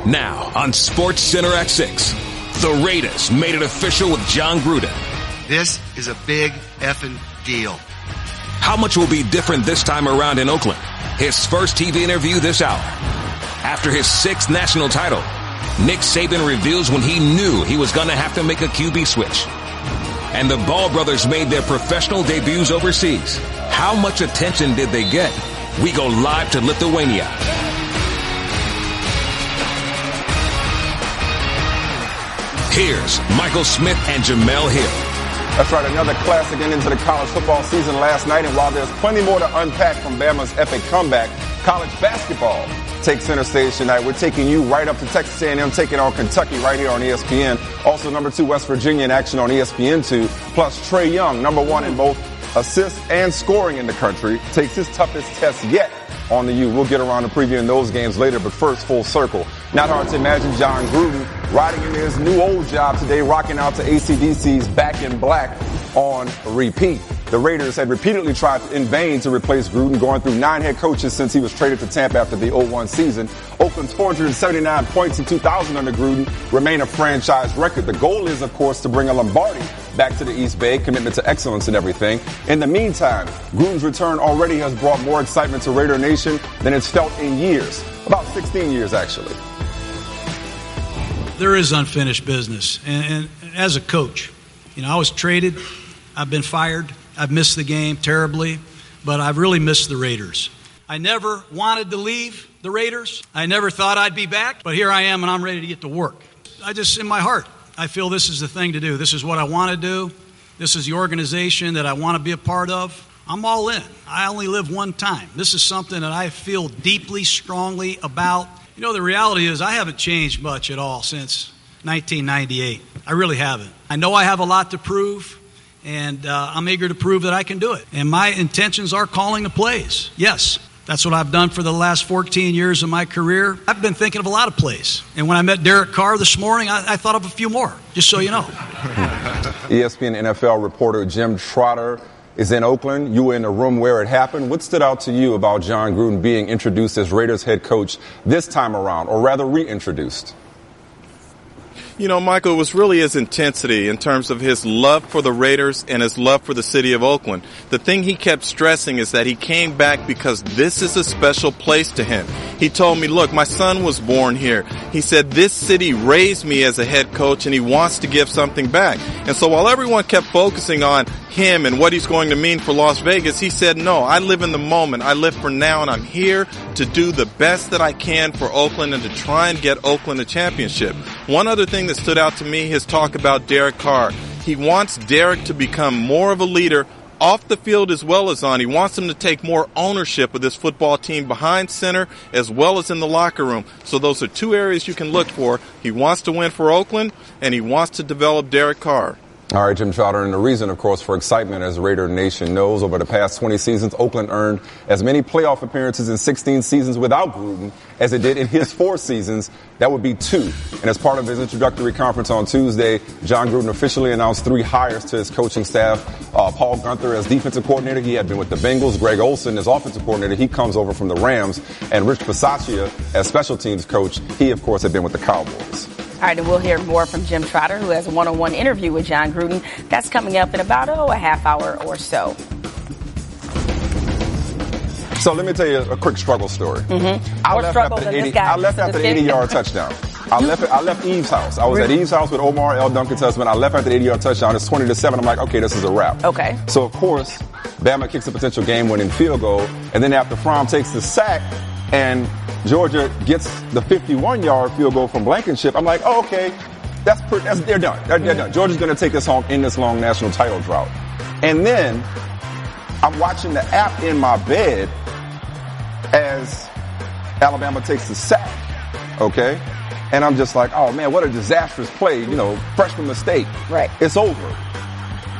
Now on Sports Center at 6, the Raiders made it official with Jon Gruden. This is a big effing deal. How much will be different this time around in Oakland? His first TV interview this hour. After his 6th national title, Nick Saban reveals when he knew he was going to have to make a QB switch. And the Ball brothers made their professional debuts overseas. How much attention did they get? We go live to Lithuania. Here's Michael Smith and Jemele Hill. That's right, another classic ending to the college football season last night. And while there's plenty more to unpack from Bama's epic comeback, college basketball takes center stage tonight. We're taking you right up to Texas A&M, taking on Kentucky right here on ESPN. Also, number 2 West Virginia in action on ESPN2. Plus, Trae Young, number 1 in both assists and scoring in the country, takes his toughest test yet on the U. We'll get around to previewing those games later, but first, full circle. Not hard to imagine Jon Gruden riding into his new old job today, rocking out to AC/DC's Back in Black on repeat. The Raiders had repeatedly tried in vain to replace Gruden, going through 9 head coaches since he was traded to Tampa after the 0-1 season. Oakland's 479 points in 2000 under Gruden remain a franchise record. The goal is, of course, to bring a Lombardi back to the East Bay, commitment to excellence and everything. In the meantime, Gruden's return already has brought more excitement to Raider Nation than it's felt in years. About 16 years, actually. There is unfinished business. And as a coach, I was traded. I've been fired. I've missed the game terribly, but I've really missed the Raiders. I never wanted to leave the Raiders. I never thought I'd be back, but here I am and I'm ready to get to work. In my heart, I feel this is the thing to do. This is what I want to do. This is the organization that I want to be a part of. I'm all in. I only live one time. This is something that I feel deeply, strongly about. The reality is I haven't changed much at all since 1998. I really haven't. I know I have a lot to prove. And I'm eager to prove that I can do it. And my intentions are calling the plays. Yes, that's what I've done for the last 14 years of my career. I've been thinking of a lot of plays. And when I met Derek Carr this morning, I thought of a few more, just so you know. ESPN NFL reporter Jim Trotter is in Oakland. You were in the room where it happened. What stood out to you about Jon Gruden being introduced as Raiders head coach this time around, or rather reintroduced? Michael, it was really his intensity in terms of his love for the Raiders and his love for the city of Oakland. The thing he kept stressing is that he came back because this is a special place to him. He told me, look, my son was born here. He said, this city raised me as a head coach and he wants to give something back. And so while everyone kept focusing on him and what he's going to mean for Las Vegas, he said, no, I live in the moment. I live for now, and I'm here to do the best that I can for Oakland and to try and get Oakland a championship. One other thing that stood out to me, his talk about Derek Carr. He wants Derek to become more of a leader off the field as well as on. He wants him to take more ownership of this football team behind center as well as in the locker room. So those are 2 areas you can look for. He wants to win for Oakland, and he wants to develop Derek Carr. All right, Jim Trotter, and the reason, of course, for excitement, as Raider Nation knows, over the past 20 seasons, Oakland earned as many playoff appearances in 16 seasons without Gruden as it did in his 4 seasons. That would be 2. And as part of his introductory conference on Tuesday, Jon Gruden officially announced 3 hires to his coaching staff. Paul Guenther as defensive coordinator. He had been with the Bengals. Greg Olsen as offensive coordinator. He comes over from the Rams. And Rich Bisaccia as special teams coach. He, of course, had been with the Cowboys. All right, and we'll hear more from Jim Trotter, who has a one-on-one interview with Jon Gruden. That's coming up in about, a half hour or so. So let me tell you a quick struggle story. Mm-hmm. I left after the 80-yard touchdown. I left Eve's house. I was at Eve's house with Omar L. Duncan's husband. I left after the 80-yard touchdown. It's 20-7. I'm like, okay, this is a wrap. Okay. So, of course, Bama kicks a potential game-winning field goal. And then after Fromm takes the sack and Georgia gets the 51-yard field goal from Blankenship, I'm like, oh, okay, they're done. They're done. Georgia's going to take this home in this long national title drought. And then I'm watching the app in my bed as Alabama takes the sack, okay? And I'm just like, oh, man, what a disastrous play, freshman mistake. Right. It's over.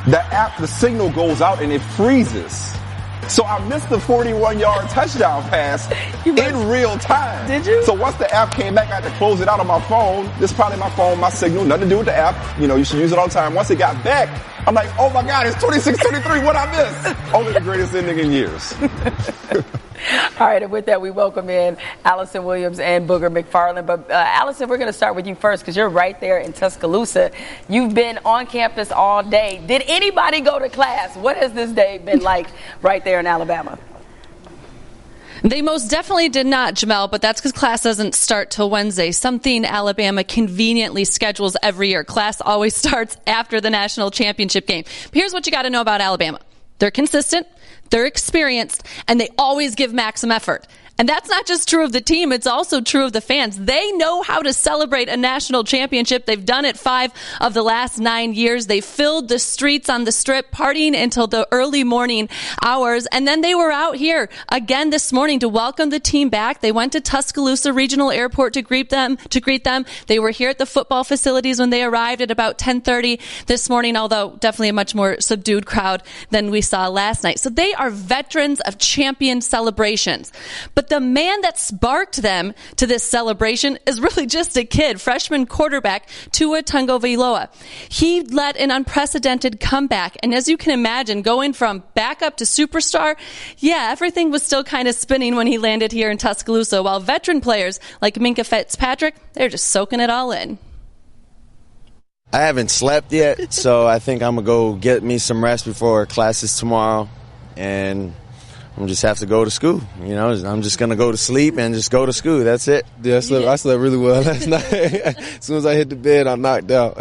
The signal goes out and it freezes. So I missed the 41-yard touchdown pass in real time. Did you? So once the app came back, I had to close it out on my phone. This is probably my phone, my signal, nothing to do with the app. You should use it all the time. Once it got back, I'm like, oh my God, it's 26-23. What I missed? Only the greatest ending in years. All right, and with that, we welcome in Allison Williams and Booger McFarland. But Allison, we're going to start with you first because you're right there in Tuscaloosa. You've been on campus all day. Did anybody go to class? What has this day been like right there in Alabama? They most definitely did not, Jemele, but that's because class doesn't start till Wednesday, something Alabama conveniently schedules every year. Class always starts after the national championship game. But here's what you got to know about Alabama. They're consistent, they're experienced, and they always give maximum effort. And that's not just true of the team, it's also true of the fans. They know how to celebrate a national championship. They've done it 5 of the last 9 years. They filled the streets on the Strip, partying until the early morning hours. And then they were out here again this morning to welcome the team back. They went to Tuscaloosa Regional Airport to greet them. They were here at the football facilities when they arrived at about 10:30 this morning, although definitely a much more subdued crowd than we saw last night. So they are veterans of champion celebrations. But the man that sparked them to this celebration is really just a kid, freshman quarterback Tua Tagovailoa. He led an unprecedented comeback, and as you can imagine, going from backup to superstar, everything was still kind of spinning when he landed here in Tuscaloosa, while veteran players like Minkah Fitzpatrick, they're just soaking it all in. I haven't slept yet, so I think I'm going to go get me some rest before classes tomorrow, and I'm just have to go to school. I'm just going to go to sleep and just go to school. That's it. Yeah, I slept really well last night. As soon as I hit the bed, I knocked out.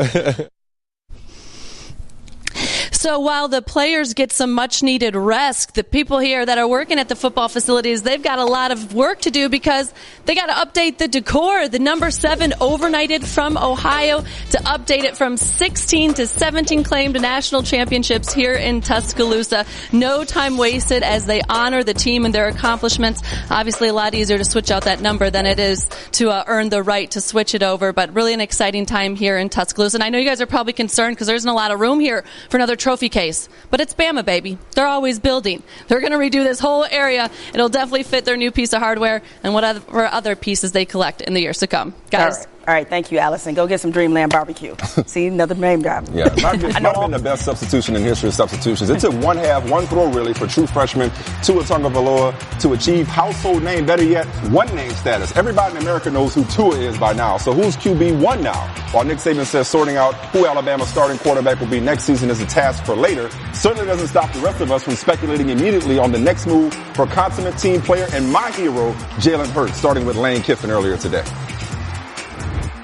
So while the players get some much-needed rest, the people here that are working at the football facilities, they've got a lot of work to do because they got to update the decor. The number 7 overnighted from Ohio to update it from 16 to 17 claimed national championships here in Tuscaloosa. No time wasted as they honor the team and their accomplishments. Obviously, a lot easier to switch out that number than it is to earn the right to switch it over, but really an exciting time here in Tuscaloosa. And I know you guys are probably concerned because there isn't a lot of room here for another trophy case, but it's Bama, baby. They're always building. They're going to redo this whole area. It'll definitely fit their new piece of hardware and whatever other pieces they collect in the years to come. Guys. All right, thank you, Allison. Go get some Dreamland barbecue. See, another name drop. Yeah, might been the best substitution in history of substitutions. It took one throw really for true freshman Tua Tagovailoa to achieve household name, better yet, one name status. Everybody in America knows who Tua is by now. So who's QB1 now? While Nick Saban says sorting out who Alabama's starting quarterback will be next season is a task for later, certainly doesn't stop the rest of us from speculating immediately on the next move for consummate team player and my hero, Jalen Hurts, starting with Lane Kiffin earlier today.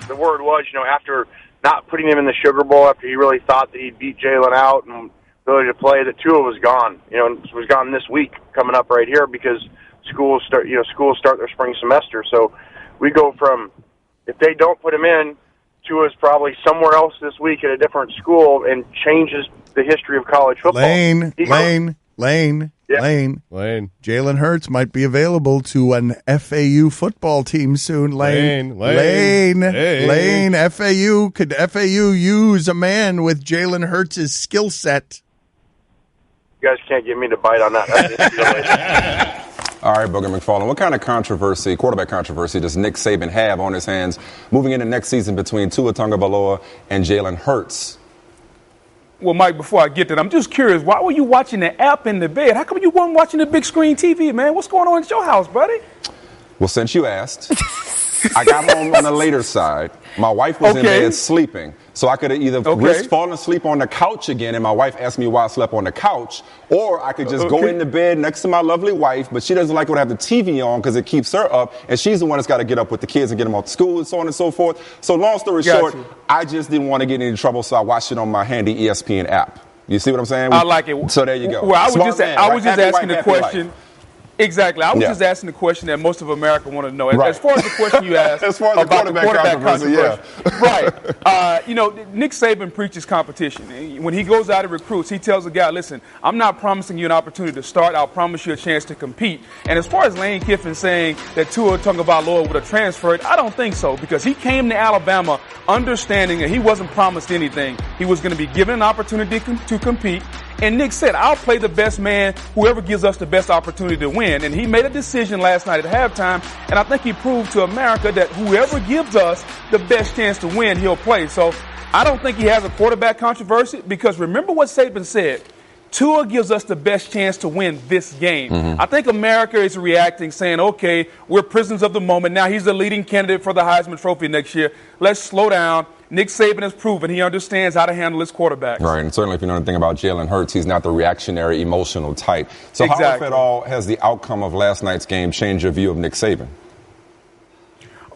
The word was, after not putting him in the Sugar Bowl, after he really thought that he'd beat Jalen out and ability to play, that Tua was gone. Was gone this week coming up right here because schools start their spring semester. So we go from, if they don't put him in, Tua's probably somewhere else this week at a different school and changes the history of college football. Lane. Jalen Hurts might be available to an FAU football team soon. Lane. FAU. Could FAU use a man with Jalen Hurts' skill set? You guys can't get me to bite on that. All right, Booger McFarland, what kind of quarterback controversy, does Nick Saban have on his hands moving into next season between Tua Tagovailoa and Jalen Hurts? Well, Mike, before I get that, I'm just curious, why were you watching the app in the bed? How come you weren't watching the big screen TV, man? What's going on at your house, buddy? Well, since you asked, I got home on the later side. My wife was in bed sleeping, so I could have either risked falling asleep on the couch again, and my wife asked me why I slept on the couch, or I could just go into bed next to my lovely wife, but she doesn't like to have the TV on because it keeps her up, and she's the one that's got to get up with the kids and get them off to school and so on and so forth. So long story short, I just didn't want to get into trouble, so I watched it on my handy ESPN app. You see what I'm saying? I like it. So there you go. Well, I was just asking the question. Exactly. I was just asking the question that most of America want to know. As far as the question you asked about the quarterback controversy. Right. Nick Saban preaches competition. When he goes out and recruits, he tells the guy, listen, I'm not promising you an opportunity to start. I'll promise you a chance to compete. And as far as Lane Kiffin saying that Tua Tagovailoa would have transferred, I don't think so, because he came to Alabama understanding that he wasn't promised anything. He was going to be given an opportunity to compete. And Nick said, I'll play the best man, whoever gives us the best opportunity to win. And he made a decision last night at halftime, and I think he proved to America that whoever gives us the best chance to win, he'll play. So I don't think he has a quarterback controversy because remember what Saban said. Tua gives us the best chance to win this game. I think America is reacting, saying, okay, we're prisoners of the moment. Now he's the leading candidate for the Heisman Trophy next year. Let's slow down. Nick Saban has proven he understands how to handle his quarterbacks. Right, and certainly if you know anything about Jalen Hurts, he's not the reactionary, emotional type. So how, if at all, has the outcome of last night's game changed your view of Nick Saban?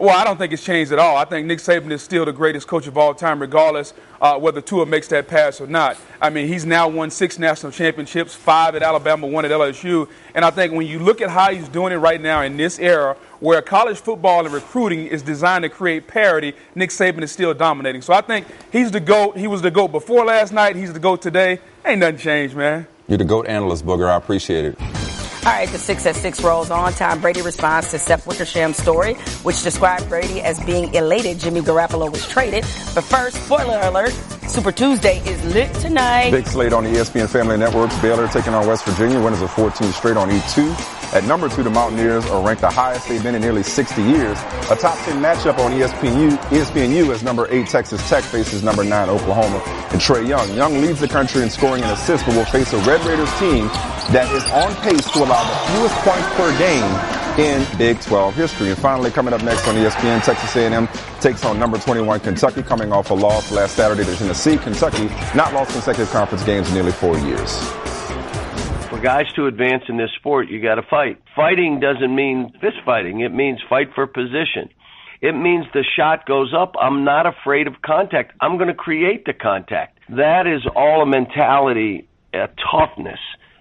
Well, I don't think it's changed at all. I think Nick Saban is still the greatest coach of all time, regardless whether Tua makes that pass or not. I mean, he's now won 6 national championships, 5 at Alabama, 1 at LSU. And I think when you look at how he's doing it right now in this era, where college football and recruiting is designed to create parity, Nick Saban is still dominating. So I think he's the GOAT. He was the GOAT before last night. He's the GOAT today. Ain't nothing changed, man. You're the GOAT analyst, Booger. I appreciate it. All right, the 6 at 6 rolls on. Tom Brady responds to Seth Wickersham's story, which described Brady as being elated Jimmy Garoppolo was traded. But first, spoiler alert, Super Tuesday is lit tonight. Big slate on the ESPN Family Networks. Baylor taking on West Virginia. Winners of 14 straight on E2. At number 2, the Mountaineers are ranked the highest they've been in nearly 60 years. A top 10 matchup on ESPNU as number 8 Texas Tech faces number 9 Oklahoma and Trae Young. Young leads the country in scoring and assists, but will face a Red Raiders team that is on pace to allow the fewest points per game in Big 12 history. And finally, coming up next on ESPN, Texas A&M takes on number 21 Kentucky, coming off a loss last Saturday to Tennessee. Kentucky not lost consecutive conference games in nearly 4 years. For guys to advance in this sport, you got to fight. Fighting doesn't mean fist fighting. It means fight for position. It means the shot goes up. I'm not afraid of contact. I'm going to create the contact. That is all a mentality, a toughness,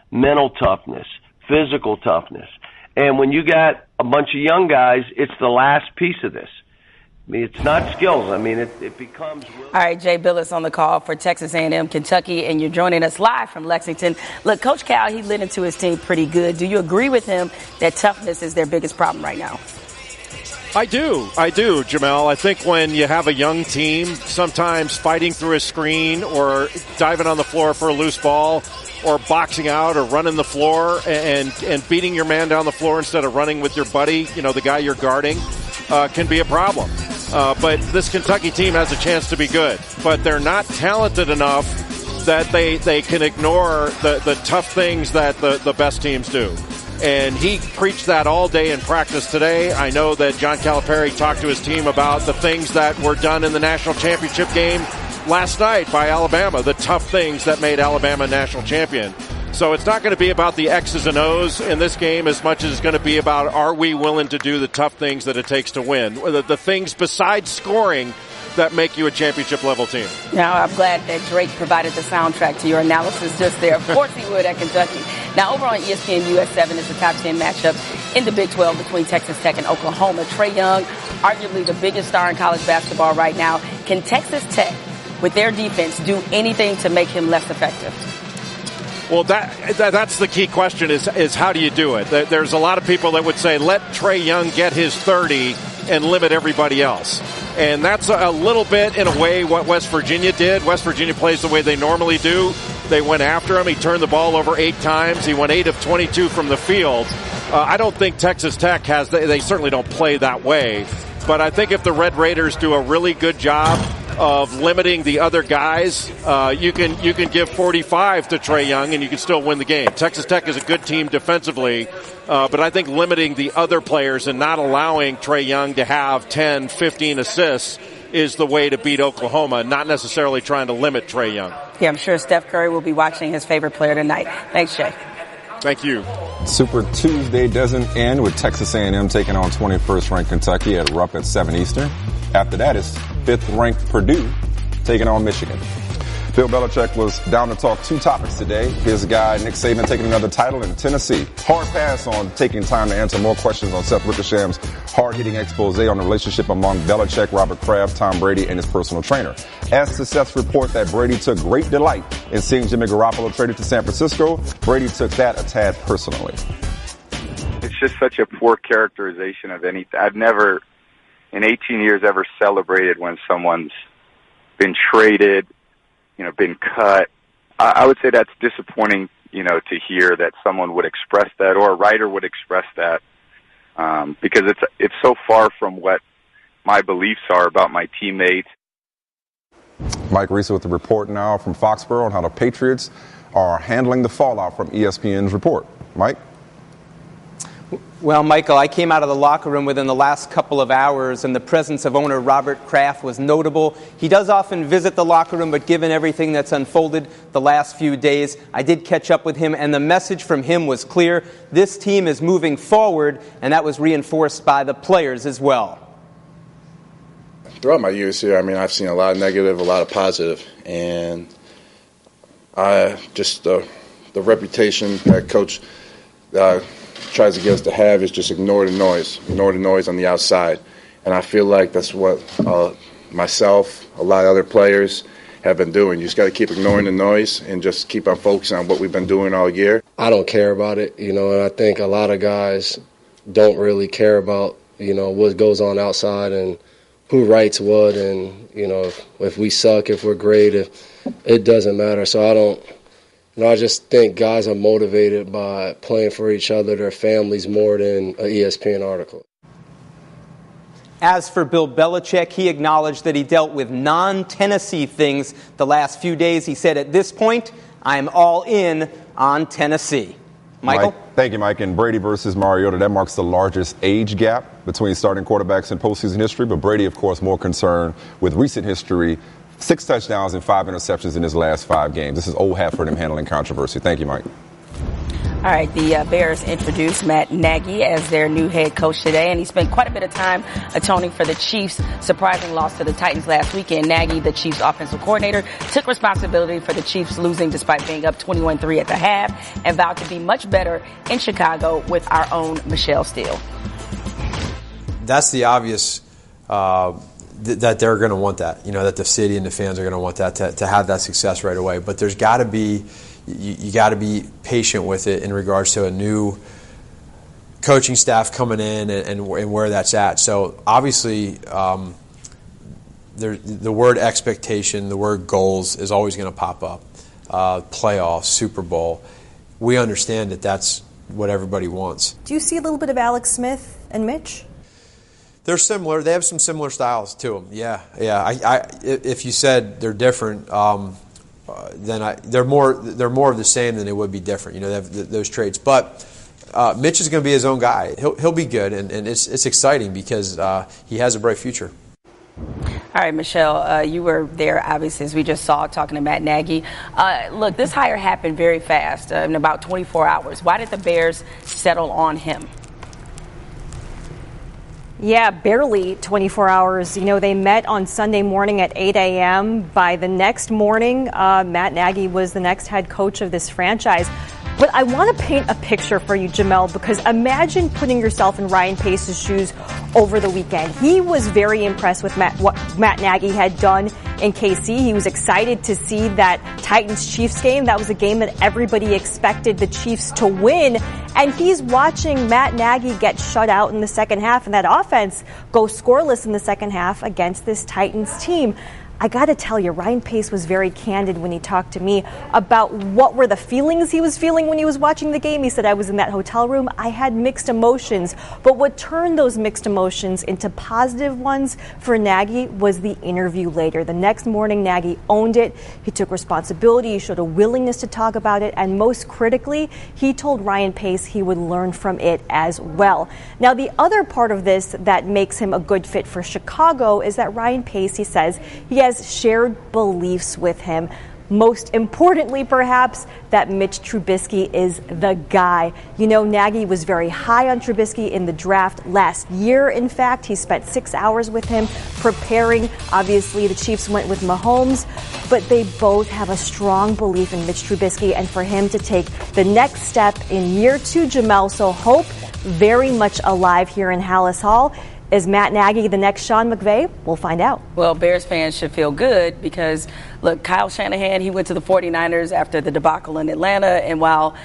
mental toughness, physical toughness. And when you got a bunch of young guys, it's the last piece of this. I mean, it's not skills. I mean, it becomes... All right, Jay Billis on the call for Texas A&M Kentucky, and you're joining us live from Lexington. Look, Coach Cal, he lit into his team pretty good. Do you agree with him that toughness is their biggest problem right now? I do, Jemele. I think when you have a young team, sometimes fighting through a screen or diving on the floor for a loose ball or boxing out or running the floor and beating your man down the floor instead of running with your buddy, you know, the guy you're guarding, can be a problem. But this Kentucky team has a chance to be good. But they're not talented enough that they can ignore the tough things that the best teams do. And he preached that all day in practice today. I know that John Calipari talked to his team about the things that were done in the national championship game last night by Alabama, the tough things that made Alabama national champion. So it's not going to be about the X's and O's in this game as much as it's going to be about, are we willing to do the tough things that it takes to win? The things besides scoring that make you a championship-level team. Now, I'm glad that Drake provided the soundtrack to your analysis just there. Of course he would at Kentucky. Now, over on ESPN US 7 is the top 10 matchup in the Big 12 between Texas Tech and Oklahoma. Trae Young, arguably the biggest star in college basketball right now. Can Texas Tech, with their defense, do anything to make him less effective? Well, that's the key question is how do you do it? There's a lot of people that would say, let Trae Young get his 30 and limit everybody else. And that's a little bit, in a way, what West Virginia did. West Virginia plays the way they normally do. They went after him. He turned the ball over 8 times. He went 8 of 22 from the field. I don't think Texas Tech has, they certainly don't play that way. But I think if the Red Raiders do a really good job of limiting the other guys, you can give 45 to Trae Young and you can still win the game. Texas Tech is a good team defensively, but I think limiting the other players and not allowing Trae Young to have 10, 15 assists is the way to beat Oklahoma, not necessarily trying to limit Trae Young. Yeah, I'm sure Steph Curry will be watching his favorite player tonight. Thanks, Jay. Thank you. Super Tuesday doesn't end with Texas A&M taking on 21st ranked Kentucky at Rupp at 7 Eastern. After that, it's 5th ranked Purdue taking on Michigan. Bill Belichick was down to talk 2 topics today. His guy, Nick Saban, taking another title in Tennessee. Hard pass on taking time to answer more questions on Seth Wickersham's hard-hitting expose on the relationship among Belichick, Robert Kraft, Tom Brady, and his personal trainer. As to Seth's report that Brady took great delight in seeing Jimmy Garoppolo traded to San Francisco, Brady took that a tad personally. It's just such a poor characterization of anything. I've never, in 18 years, ever celebrated when someone's been traded, been cut. I would say that's disappointing, to hear that someone would express that or a writer would express that, because it's so far from what my beliefs are about my teammates. Mike Reese with the report now from Foxborough on how the Patriots are handling the fallout from ESPN's report. Mike? Well, Michael, I came out of the locker room within the last couple of hours, and the presence of owner Robert Kraft was notable. He does often visit the locker room, but given everything that's unfolded the last few days, I did catch up with him, and the message from him was clear. This team is moving forward, and that was reinforced by the players as well. Throughout my years here, I've seen a lot of negative, a lot of positive, and the reputation that Coach tries to get us to have is just ignore the noise on the outside. And I feel like that's what myself, a lot of other players have been doing. You just got to keep ignoring the noise and just keep on focusing on what we've been doing all year. I don't care about it, and I think a lot of guys don't really care about, what goes on outside and who writes what, and, if we suck, if we're great, it doesn't matter. So I just think guys are motivated by playing for each other, their families, more than an ESPN article. As for Bill Belichick, he acknowledged that he dealt with non-Tennessee things the last few days. He said, at this point, I'm all in on Tennessee. Michael? Thank you, Mike. And Brady versus Mariota, that marks the largest age gap between starting quarterbacks in postseason history. But Brady, of course, more concerned with recent history. 6 touchdowns and 5 interceptions in his last 5 games. This is old hat for him handling controversy. Thank you, Mike. All right, the Bears introduced Matt Nagy as their new head coach today, and he spent quite a bit of time atoning for the Chiefs' surprising loss to the Titans last weekend. Nagy, the Chiefs' offensive coordinator, took responsibility for the Chiefs losing despite being up 21-3 at the half and vowed to be much better in Chicago with our own Michelle Steele. That's the obvious that they're going to want that, that the city and the fans are going to want that to have that success right away. But there's got to be, you got to be patient with it in regards to a new coaching staff coming in and where that's at. So obviously, the word expectation, the word goals is always going to pop up. Playoffs, Super Bowl. We understand that that's what everybody wants. Do you see a little bit of Alex Smith and Mitch? They're similar. They have some similar styles to them. Yeah. If you said they're different, then they're more of the same than they would be different. They have those traits. But Mitch is going to be his own guy. He'll be good, and it's exciting because he has a bright future. All right, Michelle, you were there, obviously, as we just saw, talking to Matt Nagy. Look, this hire happened very fast, in about 24 hours. Why did the Bears settle on him? Yeah, barely 24 hours. They met on Sunday morning at 8 a.m. By the next morning, Matt Nagy was the next head coach of this franchise. But I want to paint a picture for you, Jemele, because imagine putting yourself in Ryan Pace's shoes over the weekend. He was very impressed with what Matt Nagy had done in KC. He was excited to see that Titans-Chiefs game. That was a game that everybody expected the Chiefs to win. And he's watching Matt Nagy get shut out in the second half and that offense go scoreless in the second half against this Titans team. I got to tell you, Ryan Pace was very candid when he talked to me about what were the feelings he was feeling when he was watching the game. He said, I was in that hotel room. I had mixed emotions. But what turned those mixed emotions into positive ones for Nagy was the interview later. The next morning, Nagy owned it. He took responsibility. He showed a willingness to talk about it. And most critically, he told Ryan Pace he would learn from it as well. Now, the other part of this that makes him a good fit for Chicago is that Ryan Pace, he says, he has shared beliefs with him. Most importantly, perhaps, that Mitch Trubisky is the guy. Nagy was very high on Trubisky in the draft last year. In fact, he spent 6 hours with him preparing. Obviously, the Chiefs went with Mahomes, but they both have a strong belief in Mitch Trubisky and for him to take the next step in year 2, Jemele. So hope very much alive here in Hallis Hall. Is Matt Nagy the next Sean McVay? We'll find out. Well, Bears fans should feel good because, look, Kyle Shanahan, he went to the 49ers after the debacle in Atlanta, and while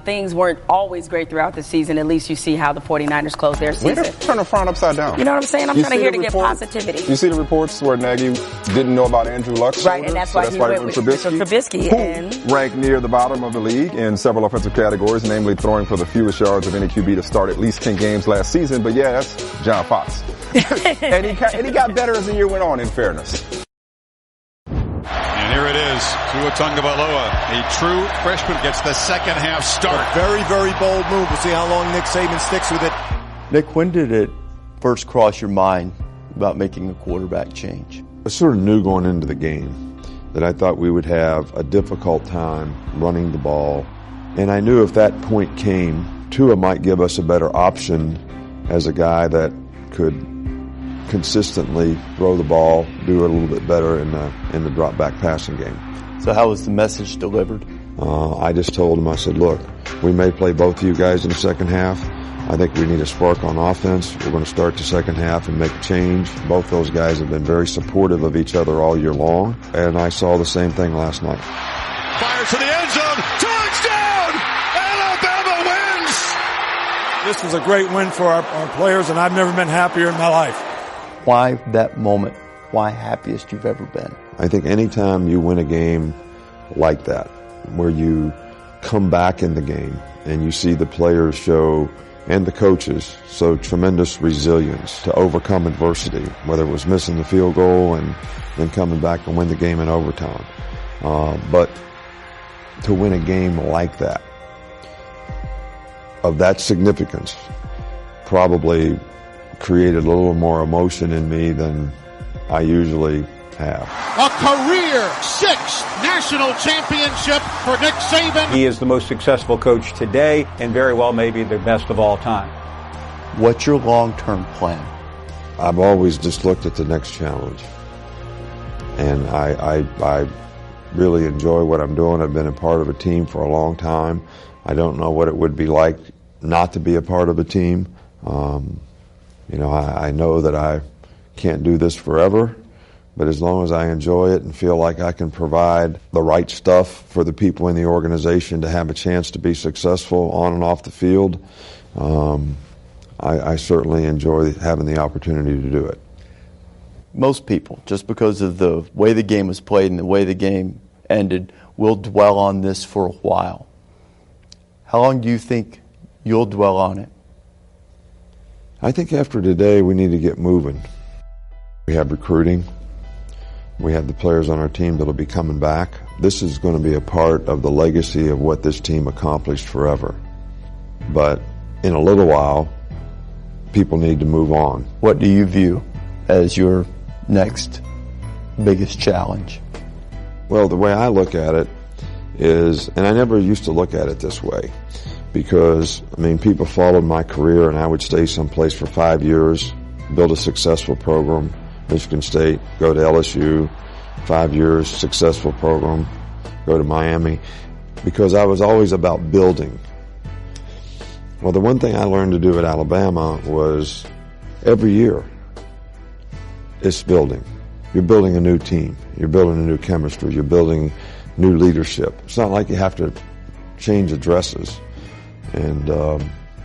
things weren't always great throughout the season, at least you see how the 49ers closed their season. Way to turn the front upside down. You know what I'm saying? I'm trying to get positivity. You see the reports where Nagy didn't know about Andrew Luck's right, and that's why he went with Trubisky, who ranked near the bottom of the league in several offensive categories, namely throwing for the fewest yards of any QB to start at least 10 games last season. But yeah, that's John Fox. and he got better as the year went on, in fairness. is. Tua Tagovailoa, a true freshman, gets the second half start. A very, very bold move. We'll see how long Nick Saban sticks with it. Nick, when did it first cross your mind about making a quarterback change? I sort of knew going into the game that I thought we would have a difficult time running the ball. And I knew if that point came, Tua might give us a better option as a guy that could consistently throw the ball, do it a little bit better in the drop back passing game. So how was the message delivered? I just told him, I said, look, we may play both of you guys in the second half. I think we need a spark on offense. We're going to start the second half and make a change. Both those guys have been very supportive of each other all year long, and I saw the same thing last night. Fires to the end zone. Touchdown! Alabama wins! This was a great win for our players, and I've never been happier in my life. Why that moment? Why happiest you've ever been? I think anytime you win a game like that, where you come back in the game and you see the players show, and the coaches, so tremendous resilience to overcome adversity, whether it was missing the field goal and then coming back and win the game in overtime. But to win a game like that, of that significance, probably created a little more emotion in me than I usually have. A career 6th national championship for Nick Saban. He is the most successful coach today and very well maybe the best of all time. What's your long-term plan? I've always just looked at the next challenge. And I really enjoy what I'm doing. I've been a part of a team for a long time. I don't know what it would be like not to be a part of a team. I know that I can't do this forever, but as long as I enjoy it and feel like I can provide the right stuff for the people in the organization to have a chance to be successful on and off the field, I certainly enjoy having the opportunity to do it. Most people, just because of the way the game was played and the way the game ended, will dwell on this for a while. How long do you think you'll dwell on it? I think after today we need to get moving. We have recruiting. We have the players on our team that will be coming back. This is going to be a part of the legacy of what this team accomplished forever. But in a little while, people need to move on. What do you view as your next biggest challenge? Well, the way I look at it is, and I never used to look at it this way, because, people followed my career and I would stay someplace for 5 years, build a successful program, Michigan State, go to LSU, 5 years, successful program, go to Miami, because I was always about building. Well, the one thing I learned to do at Alabama was every year it's building. You're building a new team. You're building a new chemistry. You're building new leadership. It's not like you have to change addresses. And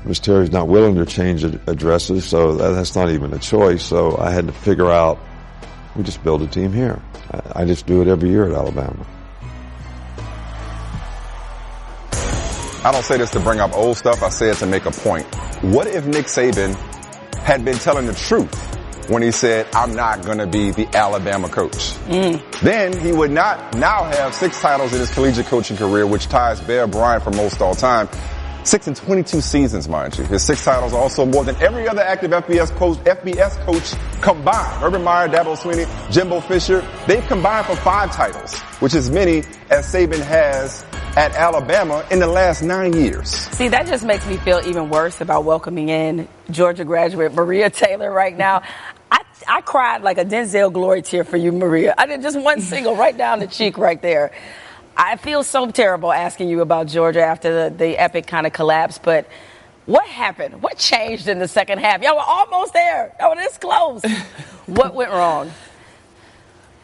Ms. Terry's not willing to change addresses, so that's not even a choice. So I had to figure out, we just build a team here. I just do it every year at Alabama. I don't say this to bring up old stuff. I say it to make a point. What if Nick Saban had been telling the truth when he said, I'm not going to be the Alabama coach? Then he would not now have 6 titles in his collegiate coaching career, which ties Bear Bryant for most all time. 6 in 22 seasons, mind you. His 6 titles are also more than every other active FBS coach combined. Urban Meyer, Dabo Swinney, Jimbo Fisher, they've combined for 5 titles, which is many as Saban has at Alabama in the last 9 years. See, that just makes me feel even worse about welcoming in Georgia graduate Maria Taylor right now. I cried like a Denzel glory tear for you, Maria. I did just one single right down the cheek right there. I feel so terrible asking you about Georgia after the epic kind of collapse, but what happened? What changed in the second half? Y'all were almost there. Y'all were this close. What went wrong?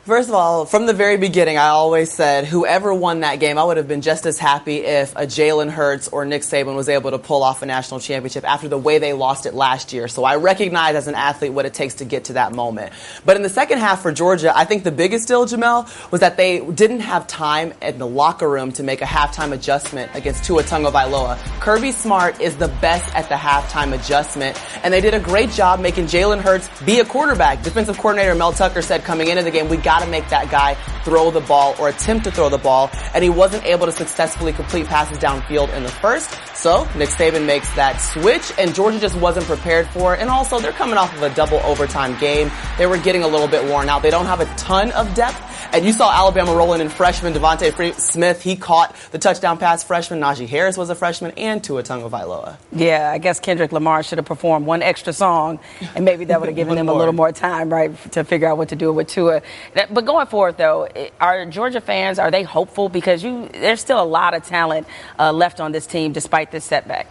First of all, from the very beginning, I always said whoever won that game, I would have been just as happy if a Jalen Hurts or Nick Saban was able to pull off a national championship after the way they lost it last year. So I recognize as an athlete what it takes to get to that moment. But in the second half for Georgia, I think the biggest deal, Jemele, was that they didn't have time in the locker room to make a halftime adjustment against Tua Tagovailoa. Kirby Smart is the best at the halftime adjustment, and they did a great job making Jalen Hurts be a quarterback. Defensive coordinator Mel Tucker said coming into the game, we got got to make that guy throw the ball or attempt to throw the ball, and he wasn't able to successfully complete passes downfield in the first. So Nick Saban makes that switch, and Georgia just wasn't prepared for it. And also, they're coming off of a double overtime game. They were getting a little bit worn out. They don't have a ton of depth. And you saw Alabama rolling in freshman Devontae Smith. He caught the touchdown pass. Freshman Najee Harris was a freshman, and Tua Tagovailoa. Yeah, I guess Kendrick Lamar should have performed one extra song, and maybe that would have given them a little more time, right, to figure out what to do with Tua. But going forward, though, are Georgia fans, are they hopeful? Because there's still a lot of talent left on this team despite this setback.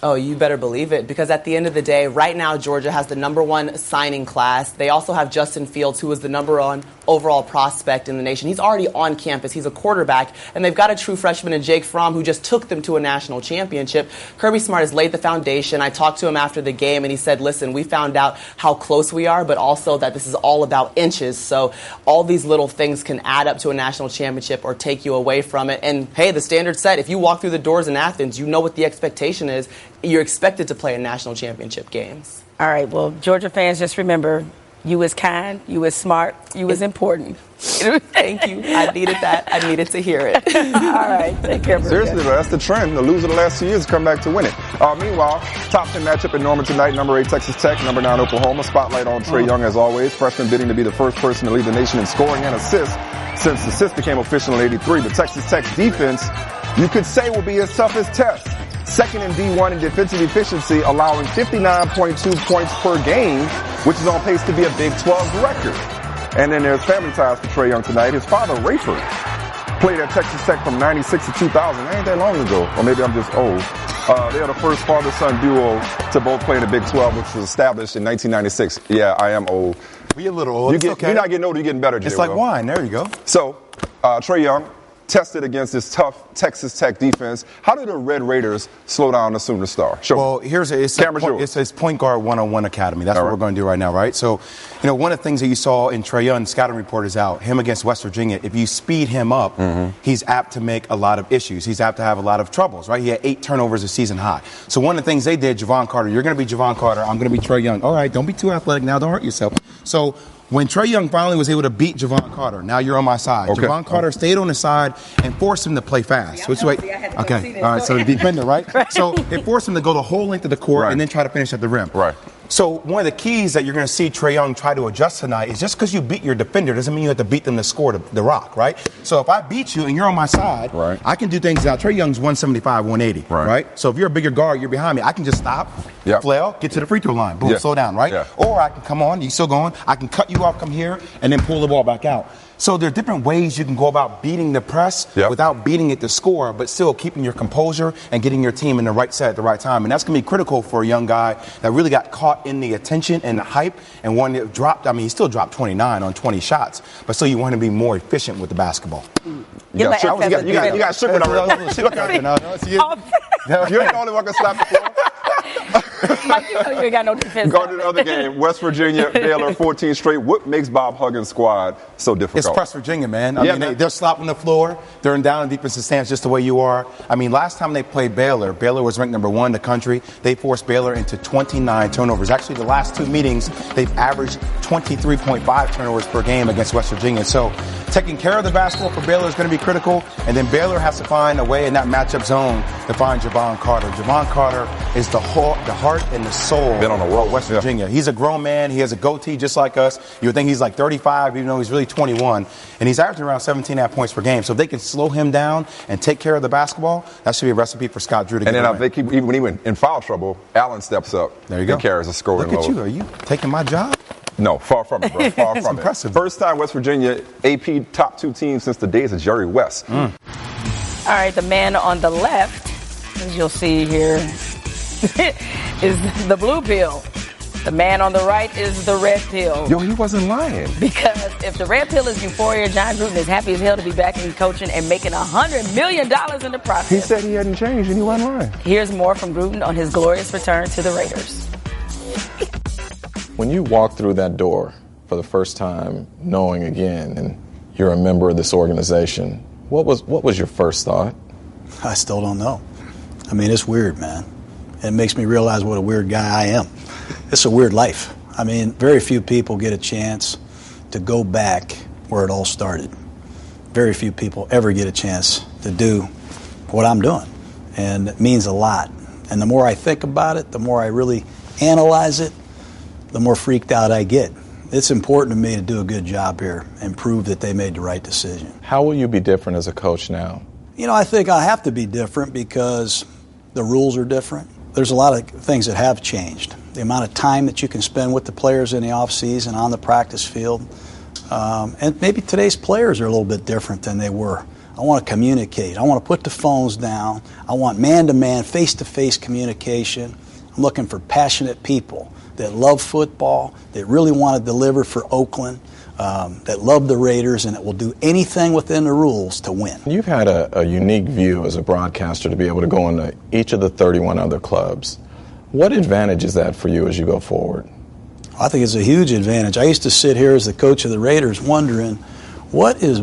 Oh, you better believe it, because at the end of the day, right now, Georgia has the #1 signing class. They also have Justin Fields, who is the #1 overall prospect in the nation. He's already on campus. He's a quarterback. And they've got a true freshman in Jake Fromm, who just took them to a national championship. Kirby Smart has laid the foundation. I talked to him after the game, and he said, listen, we found out how close we are, but also that this is all about inches. So all these little things can add up to a national championship or take you away from it. And, hey, the standard's set. If you walk through the doors in Athens, you know what the expectation is. You're expected to play in national championship games. All right, well, Georgia fans, just remember, you is kind, you is smart, you is important. Thank you. I needed that. I needed to hear it. All right, take care. Seriously, though, that's the trend. The loser the last 2 years come back to win it. Meanwhile, top 10 matchup in Norman tonight. Number 8, Texas Tech. Number 9, Oklahoma. Spotlight on Trae Young, as always. Freshman bidding to be the first person to lead the nation in scoring and assists since assists became official in '83. But Texas Tech's defense, you could say, will be its toughest test. Second in D1 in defensive efficiency, allowing 59.2 points per game, which is on pace to be a Big 12 record. And then there's family ties for Trae Young tonight. His father, Rayford, played at Texas Tech from 96 to 2000. That ain't that long ago. Or maybe I'm just old. They are the first father-son duo to both play in the Big 12, which was established in 1996. Yeah, I am old. We a little old. You're not getting older, you're getting better, Jay. It's like wine. There you go. So, Trae Young tested against this tough Texas Tech defense. How did the Red Raiders slow down the superstar? Well, it's his point guard one-on-one academy. That's what we're going to do right now, right? So, one of the things that you saw in Trae Young, scouting report is out, him against West Virginia, if you speed him up, he's apt to make a lot of issues. He's apt to have a lot of troubles, right? He had 8 turnovers a season high. So one of the things they did, Javon Carter, you're going to be Javon Carter, I'm going to be Trae Young. All right, don't be too athletic now, don't hurt yourself. So when Trae Young finally was able to beat Javon Carter, now you're on my side. Okay. Javon Carter stayed on his side and forced him to play fast. Okay, all right, so the defender, right? So it forced him to go the whole length of the court and then try to finish at the rim. Right. So one of the keys that you're going to see Trae Young try to adjust tonight is just because you beat your defender doesn't mean you have to beat them to score the rock, right? So if I beat you and you're on my side, I can do things now. Trae Young's 175, 180, right? So if you're a bigger guard, you're behind me. I can just stop, flail, get to the free throw line, boom, slow down, right? Yeah. Or I can come on, you still going, I can cut you off, come here, and then pull the ball back out. So there are different ways you can go about beating the press without beating it to score, but still keeping your composure and getting your team in the right set at the right time. And that's going to be critical for a young guy that really got caught in the attention and the hype and one that dropped. I mean, he still dropped 29 on 20 shots, but still you want to be more efficient with the basketball. You got sugar already. You ain't the only one can slap the floor. Mike, you ain't got no defense. Go to the other game. West Virginia, Baylor, 14 straight. What makes Bob Huggins' squad so difficult? It's West Virginia, man. I mean, they're slopping the floor. They're in down and defensive stance just the way you are. I mean, last time they played Baylor was ranked #1 in the country. They forced Baylor into 29 turnovers. Actually, the last 2 meetings, they've averaged 23.5 turnovers per game against West Virginia. So taking care of the basketball for Baylor is going to be critical. And then Baylor has to find a way in that matchup zone to find Javon Carter. Javon Carter is the heart and the soul of West Virginia. He's a grown man. He has a goatee just like us. You would think he's like 35, even though he's really 21. And he's averaging around 17.5 points per game. So if they can slow him down and take care of the basketball, that should be a recipe for Scott Drew to get. And then I think even when he went in foul trouble, Allen steps up. There you go. And carries a scoring load. Look at you. Are you taking my job? No, far from it, bro. Far from impressive. It. First time West Virginia AP top 2 teams since the days of Jerry West. All right, the man on the left, as you'll see here, is the blue pill. The man on the right is the red pill. Yo, he wasn't lying. Because if the red pill is euphoria, Jon Gruden is happy as hell to be back in coaching and making $100 million in the process. He said he hadn't changed and he wasn't lying. Here's more from Gruden on his glorious return to the Raiders. When you walk through that door for the first time, knowing again, and you're a member of this organization, what was your first thought? I still don't know. I mean, it's weird, man. It makes me realize what a weird guy I am. It's a weird life. I mean, very few people get a chance to go back where it all started. Very few people ever get a chance to do what I'm doing, and it means a lot. And the more I think about it, the more I really analyze it, the more freaked out I get. It's important to me to do a good job here and prove that they made the right decision. How will you be different as a coach now? You know, I think I have to be different because the rules are different. There's a lot of things that have changed. The amount of time that you can spend with the players in the offseason, on the practice field. And maybe today's players are a little bit different than they were. I want to communicate. I want to put the phones down. I want man-to-man, face-to-face communication. I'm looking for passionate people that love football, that really want to deliver for Oakland, that love the Raiders, and that will do anything within the rules to win. You've had a unique view as a broadcaster to be able to go into each of the 31 other clubs. What advantage is that for you as you go forward? I think it's a huge advantage. I used to sit here as the coach of the Raiders wondering, what is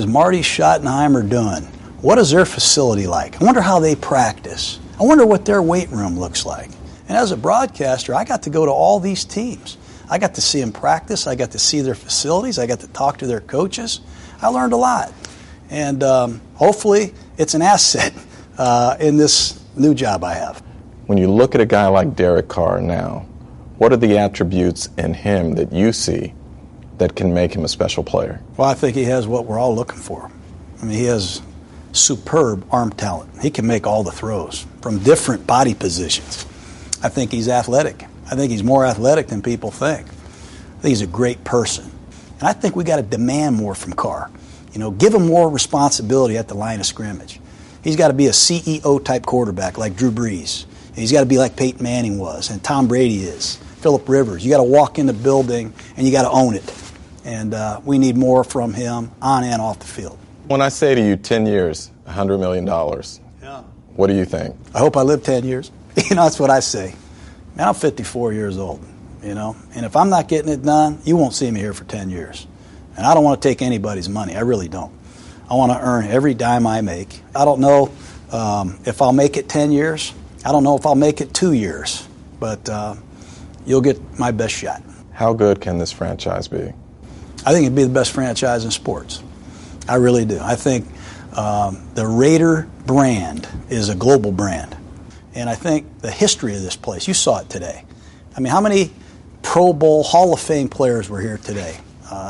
Marty Schottenheimer doing? What is their facility like? I wonder how they practice. I wonder what their weight room looks like. And as a broadcaster, I got to go to all these teams. I got to see them practice. I got to see their facilities. I got to talk to their coaches. I learned a lot. And hopefully it's an asset in this new job I have. When you look at a guy like Derek Carr now, what are the attributes in him that you see that can make him a special player? Well, I think he has what we're all looking for. I mean, he has superb arm talent. He can make all the throws from different body positions. I think he's athletic. I think he's more athletic than people think. I think he's a great person. And I think we got to demand more from Carr. You know, give him more responsibility at the line of scrimmage. He's got to be a CEO-type quarterback like Drew Brees. And he's got to be like Peyton Manning was and Tom Brady is, Phillip Rivers. You got to walk in the building and you got to own it. And we need more from him on and off the field. When I say to you 10 years, $100 million, what do you think? I hope I live 10 years. You know, that's what I say. Man, I'm 54 years old, you know. And if I'm not getting it done, you won't see me here for 10 years. And I don't want to take anybody's money. I really don't. I want to earn every dime I make. I don't know if I'll make it 10 years. I don't know if I'll make it 2 years. But you'll get my best shot. How good can this franchise be? I think it'd be the best franchise in sports. I really do. I think the Raider brand is a global brand. And I think the history of this place, you saw it today. I mean, how many Pro Bowl Hall of Fame players were here today?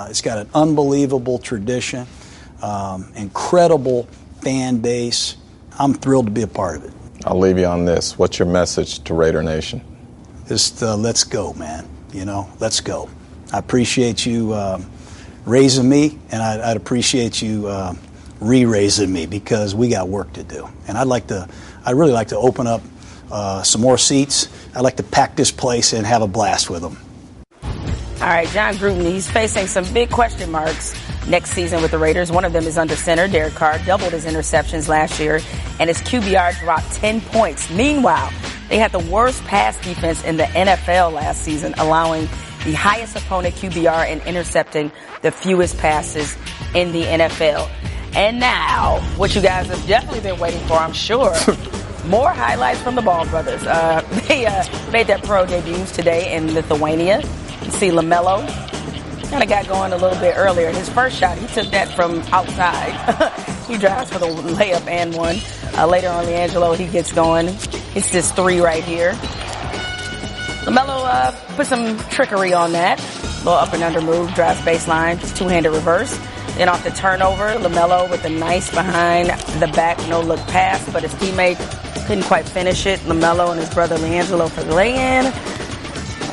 It's got an unbelievable tradition, incredible fan base. I'm thrilled to be a part of it. I'll leave you on this. What's your message to Raider Nation? Just let's go, man. You know, let's go. I appreciate you raising me, and I'd appreciate you re-raising me because we got work to do. And I'd really like to open up some more seats. I'd like to pack this place and have a blast with them. All right, Jon Gruden, he's facing some big question marks next season with the Raiders. One of them is under center. Derek Carr doubled his interceptions last year, and his QBR dropped 10 points. Meanwhile, they had the worst pass defense in the NFL last season, allowing the highest opponent QBR and intercepting the fewest passes in the NFL. And now, what you guys have definitely been waiting for, I'm sure, more highlights from the Ball brothers. They made their pro debuts today in Lithuania. You see LaMelo kind of got going a little bit earlier. His first shot, he took that from outside. He drives for the layup and one. Later on, LiAngelo, he gets going. It's this three right here. LaMelo put some trickery on that. Little up and under move, drives baseline, two-handed reverse. Then off the turnover, LaMelo with a nice behind the back no-look pass, but his teammate couldn't quite finish it. LaMelo and his brother LiAngelo for the lay-in.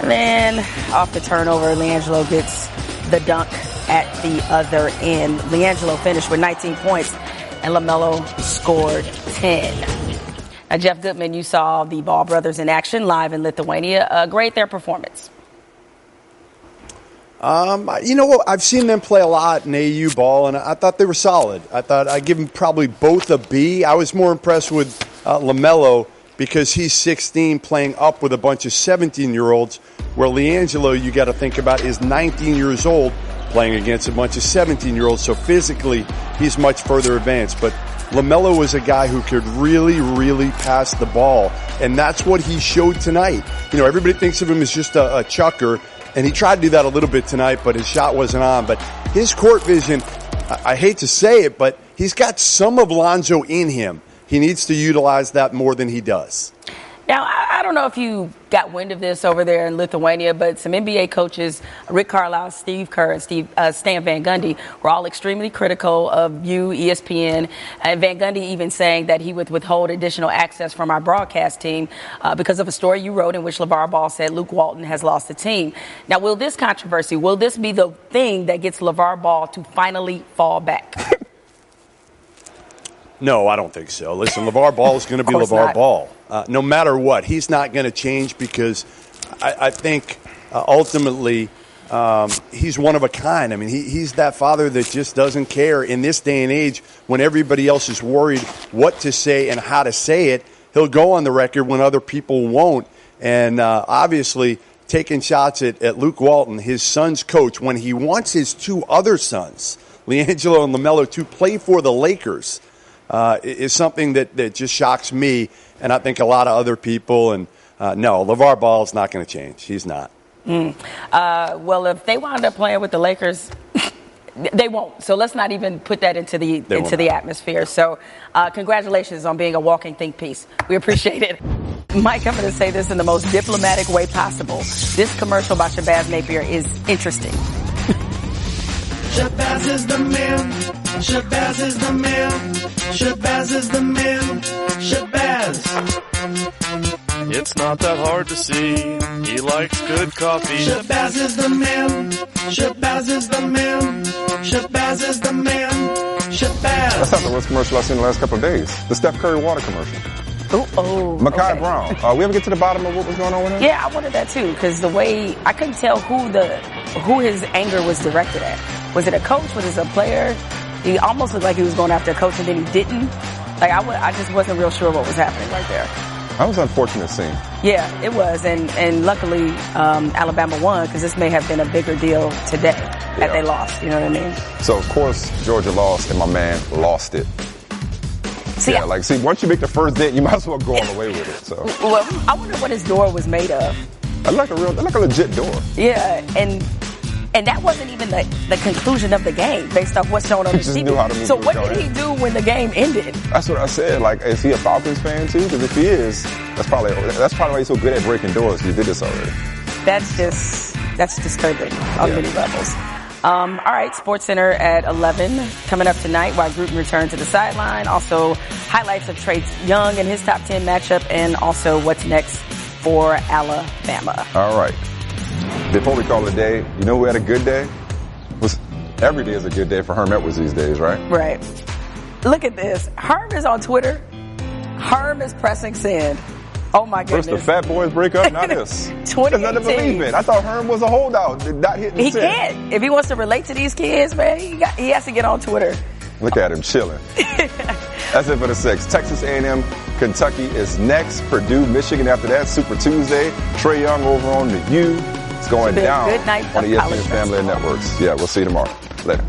And then off the turnover, LiAngelo gets the dunk at the other end. LiAngelo finished with 19 points, and LaMelo scored 10. Now, Jeff Goodman, you saw the Ball brothers in action live in Lithuania. Grade their performance. You know what? I've seen them play a lot in AAU ball, and I thought they were solid. I thought I'd give them probably both a B. I was more impressed with LaMelo because he's 16 playing up with a bunch of 17-year-olds, where LiAngelo, you got to think about, is 19 years old playing against a bunch of 17-year-olds. So physically, he's much further advanced. But LaMelo was a guy who could really, really pass the ball, and that's what he showed tonight. You know, everybody thinks of him as just a chucker, And he tried to do that a little bit tonight, but his shot wasn't on. But his court vision, I hate to say it, but he's got some of Lonzo in him. He needs to utilize that more than he does. Now, I don't know if you got wind of this over there in Lithuania, but some NBA coaches, Rick Carlisle, Steve Kerr, and Stan Van Gundy, were all extremely critical of you, ESPN, and Van Gundy even saying that he would withhold additional access from our broadcast team because of a story you wrote in which LeVar Ball said Luke Walton has lost the team. Now, will this be the thing that gets LeVar Ball to finally fall back? No, I don't think so. Listen, LeVar Ball is going to be LeVar Ball. No matter what, he's not going to change because I think ultimately he's one of a kind. I mean, he's that father that just doesn't care in this day and age when everybody else is worried what to say and how to say it. He'll go on the record when other people won't. And obviously taking shots at Luke Walton, his son's coach, when he wants his two other sons, LiAngelo and LaMelo, to play for the Lakers, is something that just shocks me and I think a lot of other people. And no, LeVar Ball is not going to change. He's not. Well, if they wound up playing with the Lakers, they won't. So let's not even put that into the atmosphere. So congratulations on being a walking think piece. We appreciate it. Mike, I'm going to say this in the most diplomatic way possible. This commercial about Shabazz Napier is interesting. Shabazz is the man. Shabazz is the man. Shabazz is the man. Shabazz. It's not that hard to see. He likes good coffee. Shabazz is the man. Shabazz is the man. Shabazz is the man. Shabazz. That's not the worst commercial I've seen in the last couple of days. The Steph Curry water commercial. Mekhi Brown. We ever get to the bottom of what was going on with him? Yeah, I wanted that too, because the way I couldn't tell who his anger was directed at. Was it a coach? Was it a player? He almost looked like he was going after a coach, and then he didn't. Like I just wasn't real sure what was happening right there. That was an unfortunate scene. Yeah, it was, and luckily Alabama won, because this may have been a bigger deal today had they lost. You know what I mean? So of course Georgia lost, and my man lost it. Once you make the first dent, you might as well go all the way with it. So, well, I wonder what his door was made of. Like a legit door. Yeah, and that wasn't even the conclusion of the game based off what's shown on the TV. So what did he do when the game ended? That's what I said. Like, is he a Falcons fan too? Because if he is, that's probably why he's so good at breaking doors. He did this already. That's disturbing on many levels. All right, SportsCenter at 11 coming up tonight while Gruden returns to the sideline. Also, highlights of Trae Young and his top 10 matchup, and also what's next for Alabama. All right. Before we call it a day, you know who had a good day? Every day is a good day for Herm Edwards these days, right? Right. Look at this. Herm is on Twitter. Herm is pressing send. Oh, my goodness. First the Fat Boys break up, now this. 2018. There's nothing to believe in. I thought Herm was a holdout, not hitting He send. can't. If he wants to relate to these kids, man, he has to get on Twitter. Look at him chilling. That's it for the 6. Texas A&M, Kentucky is next. Purdue, Michigan after that. Super Tuesday. Trae Young over on the U. It's going down good night on the of college ESPN Family Networks. Yeah, we'll see you tomorrow. Later.